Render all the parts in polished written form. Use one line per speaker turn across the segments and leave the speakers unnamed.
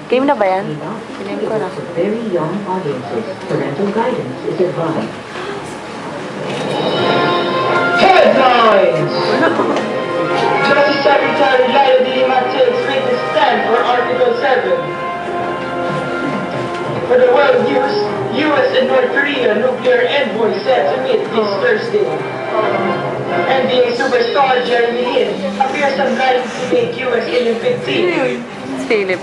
Game na ba yan? Game ko na.
Very young audiences. Parental guidance is advised.
Headlines! Justice Secretary Laila de Lima takes witness stand for Article 7. For the world news, U.S. and North Korea nuclear envoy set to meet this Thursday. NBA superstar Jeremy Lin appears unlikely to make U.S. Olympic team.
Philip.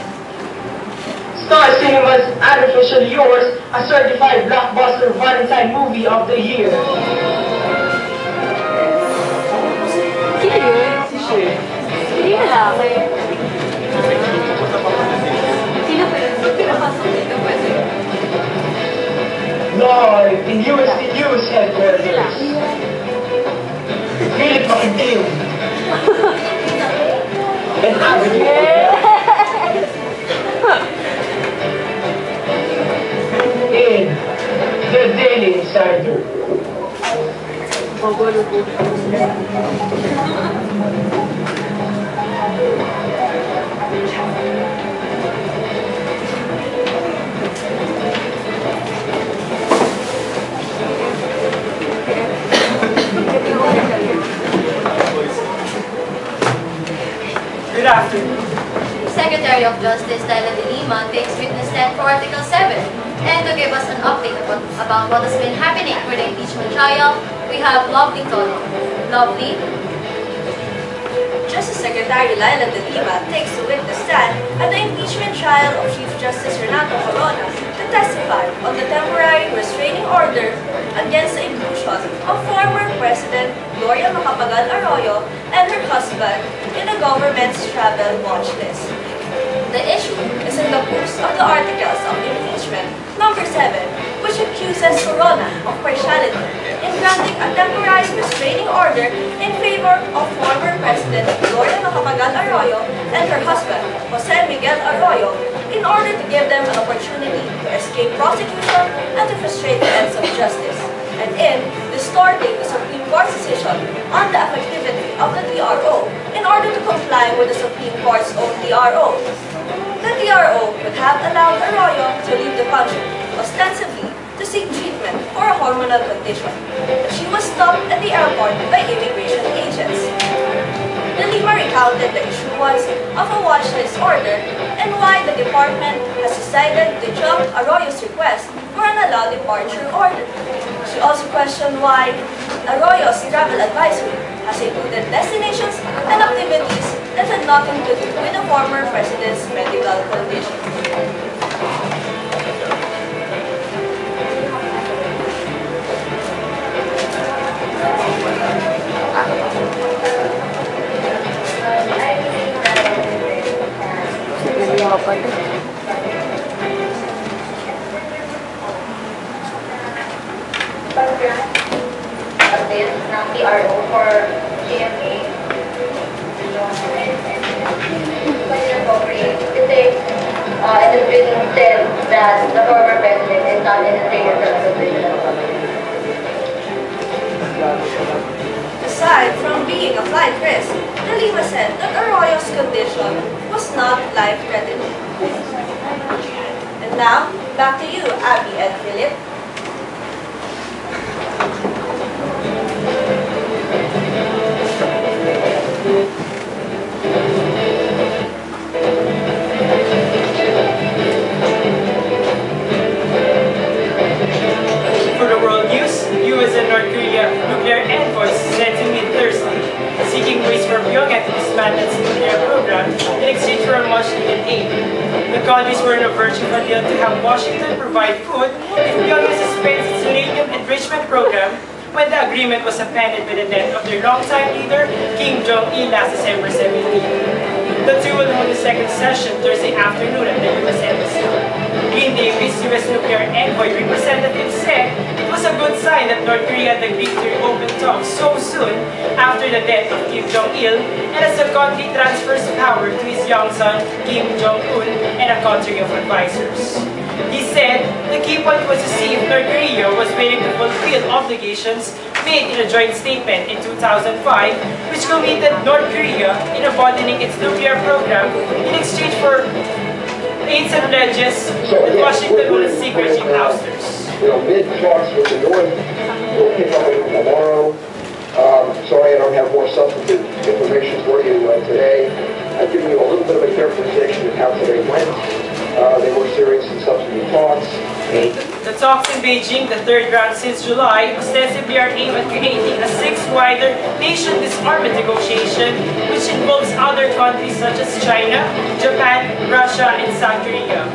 Star Cinema's Unofficially Yours, a certified blockbuster Valentine movie of the year.
Cute. Hindi lalaki. Sino pa yun? Pinapasok dito pwede.
Live in USC News Headquarters. Philip Makitim. And Avenue. In the Daily Insider. Good afternoon.
Secretary of Justice Laila de Lima takes witness stand for Article 7 and to give us an update about what has been happening for the impeachment trial, we have Lovely Tolo. Lovely.
Justice Secretary Laila de Lima takes the witness stand at the impeachment trial of Chief Justice Renato Corona to testify on the temporary restraining order against the inclusion of former President Gloria Macapagal-Arroyo and her husband in the government's travel watch list. The issue is in the books of the articles of impeachment number 7, which accuses Corona of partiality in granting a temporary restraining order in favor of former President Gloria Macapagal-Arroyo and her husband, Jose Miguel Arroyo, in order to give them an opportunity to escape prosecution and to frustrate the ends of justice, and in distorting the Supreme Court's decision on the effectivity of the TRO in order to comply with the Supreme Court's own TRO. The TRO would have allowed Arroyo to leave the country, ostensibly to seek treatment for a hormonal condition. She was stopped at the airport by immigration agents. De Lima recounted the issuance of a watch list order and why the department has decided to jump Arroyo's request for an allowed departure order. She also questioned why Arroyo's travel advisory has included destinations and activities that had nothing to do with the former president's medical condition.
Update ng TRO for GMA. Kasi it has been said that the former president is not in a serious condition.
Aside from being a flight risk, De Lima said that Arroyo's condition was not life-threatening. And now, back to you, Abby and Philip.
For the world news, U.S. and North Korea nuclear envoys set to meet Thursday, seeking ways for Pyongyang to dismantle its nuclear program in exchange for a much-needed aid. The countries were on the verge of a deal to have Washington provide food if Pyongyang suspends its uranium enrichment program when the agreement was appended by the death of their longtime leader, Kim Jong-il, last December 17. The two will hold a second session Thursday afternoon at the U.S. Embassy. Green Davis, U.S. nuclear envoy representative, said it was a good sign that North Korea had agreed to reopen talks so soon after the death of Kim Jong-il and as the country transfers power to his young son, Kim Jong-un, and a cadre of advisors. He said the key point was to see if North Korea was willing to fulfill obligations made in a joint statement in 2005, which committed North Korea in abandoning its nuclear program in exchange for aid States alleges that Washington will seek regime ousters.
Mid talks with the North. We'll pick up with them tomorrow. Sorry I don't have more substantive information for you today. I've given you a little bit of a characterization of how today went. They were serious and substantive talks.
The talks in Beijing, the third round since July, ostensibly are aimed at creating a six-wider nation disarmament negotiation which involves other countries such as China, Japan, Russia, and South Korea.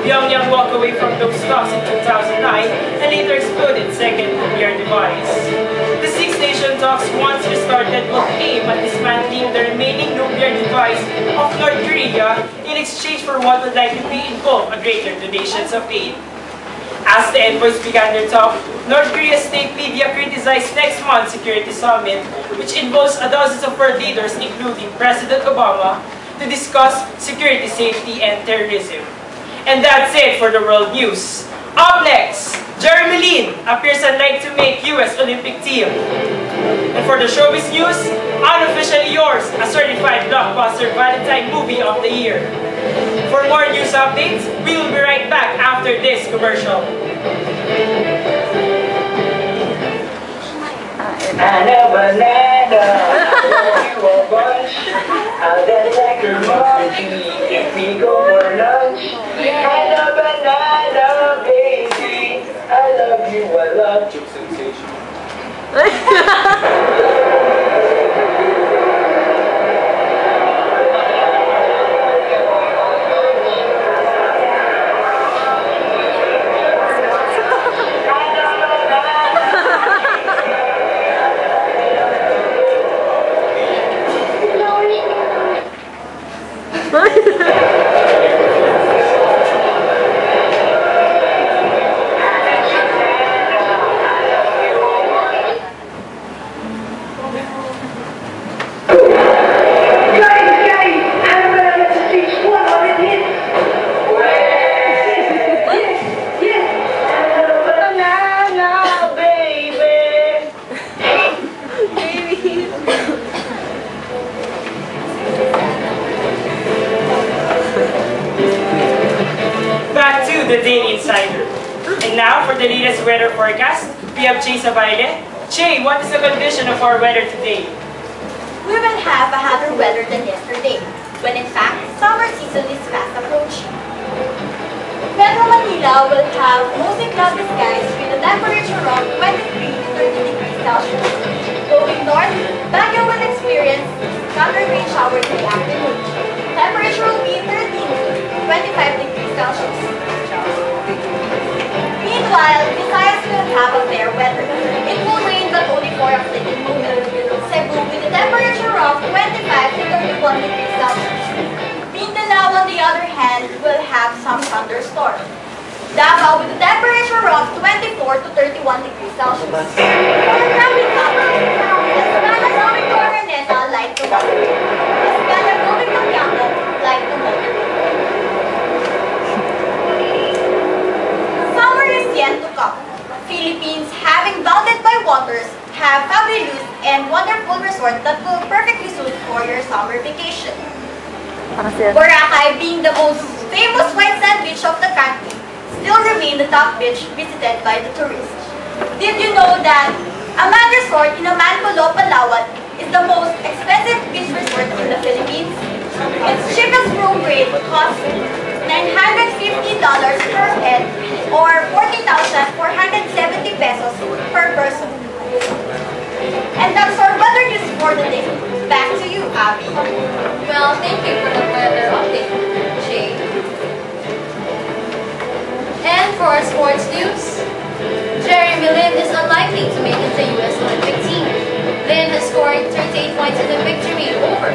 Pyongyang walked away from those talks in 2009 and later exploded second nuclear device. The six-nation talks once restarted will aim at dismantling the remaining nuclear device of North Korea in exchange for what would likely involve a greater donations of aid. As the envoys began their talk, North Korea's state media criticized next month's security summit, which involves dozens of world leaders including President Obama, to discuss security, safety, and terrorism. And that's it for the world news. Up next, Jeremy Lin appears unlikely to make US Olympic team. And for the showbiz news, Unofficially Yours, a certified blockbuster Valentine movie of the year. For more news updates, we will be right back after this commercial.
Banana, banana, you a bunch. That's like your monkey if we go for lunch. Banana, banana, baby, I love you, I love you.
The Daily Insider. And now for the latest weather forecast, we have Che Sabaile. Che, what is the condition of our weather today?
We will have a hotter weather than yesterday, when in fact, summer season is fast approaching. Metro Manila will have mostly cloudy skies with a temperature of 23 to 30 degrees Celsius. Going north, Baguio will experience scattered rain showers in the afternoon. Temperature will be 13 to 25 degrees Celsius. Meanwhile, Visayas will have a fair weather. It will rain but only for a fleeting moment. Cebu with a temperature of 25 to 31 degrees Celsius. Mindanao, on the other hand, will have some thunderstorms. Davao with a temperature of 24 to 31 degrees Celsius. Escala going to Araneta, light to moderate. Escala going to Quiapo, light to moderate. Summer is yet to come. Philippines, having bounded by waters, have fabulous and wonderful resorts that will perfectly suit for your summer vacation. Boracay, being the most famous white sand beach of the country, still remain the top beach visited by the tourists. Did you know that Aman Resort in Amanpulo, Palawan is the most expensive beach resort in the Philippines? Its cheapest room rate costs $950 per head or 40,470 pesos per person. And that's our weather news for the day. Back to you, Abby.
Well, thank you for the weather update, Jay. And for our sports news, Jeremy Lin is unlikely to make it to the U.S. Olympic team. Lin has scored 38 points in the victory over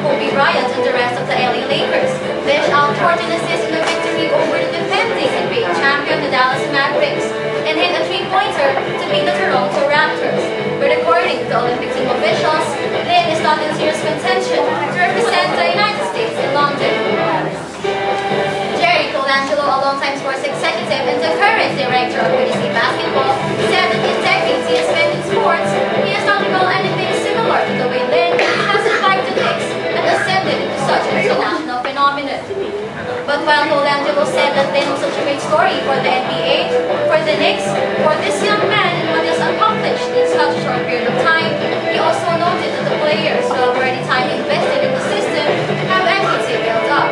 Kobe Bryant and the rest of the LA Lakers. Dish out 14 assists in the victory over the defending NBA champion, the Dallas Mavericks, and hit a three-pointer to beat the Toronto Raptors. But according to the Olympic team officials, Lin is not in serious contention to represent the United States in London. Jerry Colangelo, a longtime sports executive and the current director of UNC Basketball, said that in decades he has spent in sports, he has not recalled anything similar to the way Lin has spiked the Knicks and ascended into such an international phenomenon. But while Colangelo said that Lynn was such a great story for the NBA, for the Knicks, for this young man and what he has accomplished in such a short period of time, he also noted that the players who have already time invested in the system have equity built up.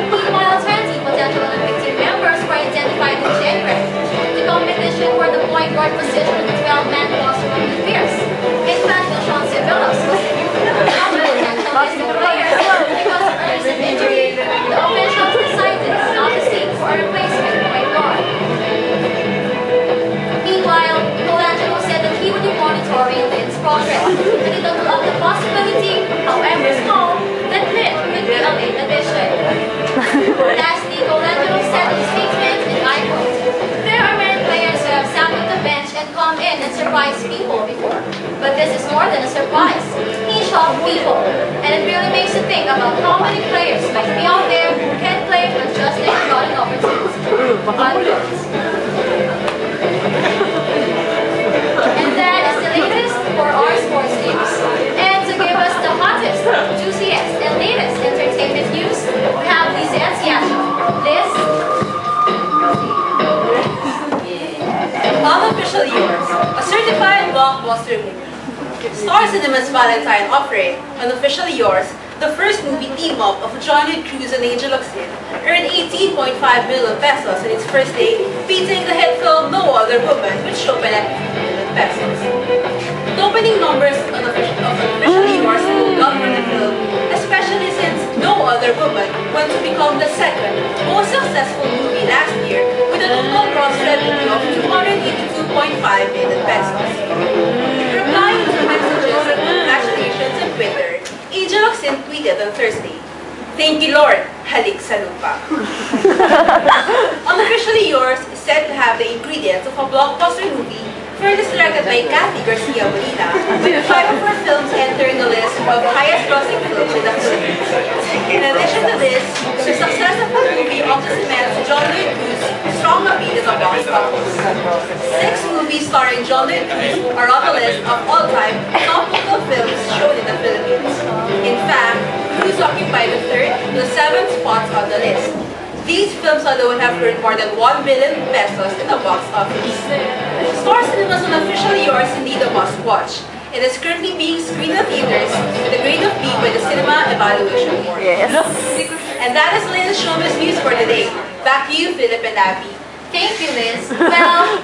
Meanwhile, 20 potential Olympic team members were identified in January. The competition for the point guard position of the 12-man roster will be fierce. In fact, Sean Ceballos was potential list of players because of recent injury. The officials decided not to seek for a replacement point guard. Meanwhile, Colangelo said that he would be monitoring Lynn's progress, and he doesn't love the possibility, however small, that Lynn could be a late addition. Lastly, Colangelo said in his statement, and I quote, "There are many players who have sat on the bench and come in and surprised people before, but this is more than a surprise. He shocked people, and it really makes you think about how many players might be out there who can play but just ain't got an opportunity." And that is the latest for our sports news. And to give us the hottest, juiciest, and latest entertainment news, we have Liz and Seattle. Liz?
Unofficially Yours, a certified blockbuster movie. Star Cinema's Valentine operate Unofficially Yours, the first movie team-up of John Lloyd Cruz and Angel Locsin, earned 18.5 million pesos in its first day, beating the hit film No Other Woman, which opened at 50 million pesos. The opening numbers of Unofficially Yours moved up for the film, especially since No Other Woman went to become the second most successful movie last year with a total gross revenue of 282.5 million pesos. Replying to messages and congratulations on Twitter, Angel Locsin tweeted on Thursday, "Thank you, Lord, halik sa lupa." Unofficially Yours is said to have the ingredients of a blockbuster movie, first directed by Cathy Garcia Molina, with 5 of her films entering the list of highest grossing films in the Philippines. In addition to this, the success of the movie also cements John Lloyd Cruz's strong appeal as a box office. 6 movies starring John Lloyd Cruz are on the list of all-time top local films shown in the Philippines. In fact, Cruz occupied the 3rd to the 7th spots on the list. These films alone have earned more than 1 million pesos in the box office. Star Cinema's Unofficially Yours is indeed a must-watch. It is currently being screened in theaters with a grade of B by the Cinema Evaluation Board.
Yes.
And that is the latest showbiz news for today. Back to you, Philip and Abby.
Thank you, Liz. Well,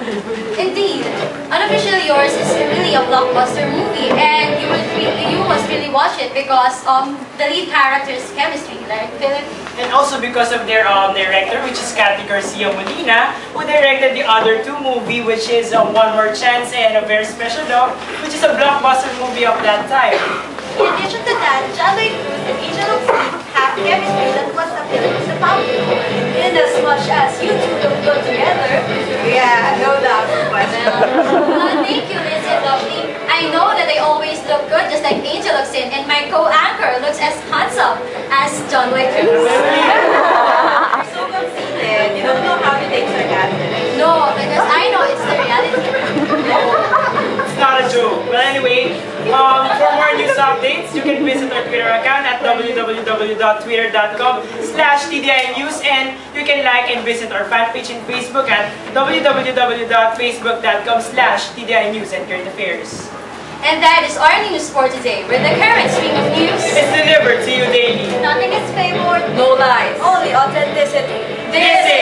indeed, Unofficially Yours is really a blockbuster movie, and you must really watch it because of the lead character's chemistry, right, Philip?
And also because of their director, which is Cathy Garcia Molina, who directed the other 2 movies, which is One More Chance and A Very Special Dog, which is a blockbuster movie of that time.
In addition to that, John Lloyd Cruz and Angel Locsin have chemistry that was appealing to the public.
In as much as you two look good together, yeah, no doubt.
Thank you, Liz and Lovely. I know that they always look good, just like Angel Locsin, and my co-anchor looks as handsome as John Lloyd Cruz.
You're so conceited. You don't know how to take sarcasm.
No, because I know it's the reality.
It's not a joke. But anyway, for more news updates, you can visit our Twitter account at www.twitter.com/TDINews, and you can like and visit our fan page in Facebook at www.facebook.com/TDINews and Current Affairs.
And that is our news for today, where the current stream of news
It's delivered to you daily.
nothing is favored,
No lies, only authenticity.
This is